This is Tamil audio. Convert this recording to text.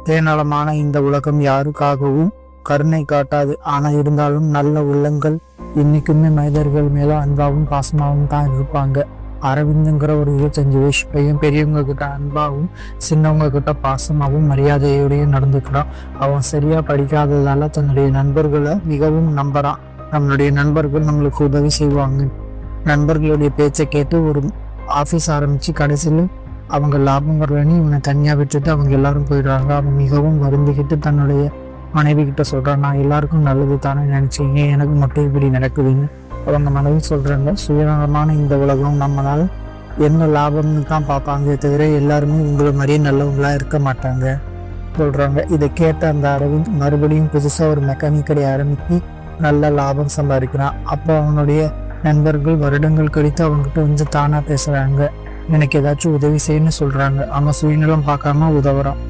தேநலமான இந்த உலகம் யாருக்காகவும் கருணை காட்டாது. ஆனா இருந்தாலும் நல்ல உள்ளங்கள் இன்னைக்குமே மனிதர்கள் மேல அன்பாவும் பாசமாகவும் தான் இருப்பாங்க. அரவிந்துங்கிற ஒரு 25 வயசு பையன் பெரியவங்க கிட்ட அன்பாகவும் சின்னவங்க கிட்ட பாசமாகவும் மரியாதையோடையும் நடந்துக்கிறான். அவன் சரியா படிக்காததால தன்னுடைய நண்பர்களை மிகவும் நம்புறான். நம்மளுடைய நண்பர்கள் நம்மளுக்கு உதவி செய்வாங்க. நண்பர்களுடைய பேச்சை கேட்டு ஒரு ஆஃபீஸ் ஆரம்பிச்சு கடைசியில் அவங்க லாபம் வரலன்னு இவனை தனியாக விட்டுட்டு அவங்க எல்லாரும் போயிடுறாங்க. அவன் மிகவும் வருந்திக்கிட்டு தன்னுடைய மனைவி கிட்ட சொல்கிறான், நான் எல்லாருக்கும் நல்லது தானே நினச்சிங்க, எனக்கு மட்டும் இப்படி நடக்குதுன்னு. அவங்க மனைவி சொல்கிறாங்க, சுயநலமான இந்த உலகம் நம்மளால் என்ன லாபம்னு தான் பார்ப்பாங்க தவிர எல்லாருமே உங்களை மாதிரியே நல்லவங்களாக இருக்க மாட்டாங்க சொல்கிறாங்க. இதை கேட்ட அந்த அரவிந்த் மறுபடியும் புதுசாக ஒரு மெக்கானிக் கடை ஆரம்பித்து நல்ல லாபம் சம்பாதிக்கிறான். அப்போ அவனுடைய நண்பர்கள் வருடங்கள் கழித்து அவங்ககிட்ட வந்து தானாக பேசுகிறாங்க, எனக்கு ஏதாச்சும் உதவி செய்யணும்னு சொல்கிறாங்க. அவன் சுயநலம் பார்க்காம உதவுறான்.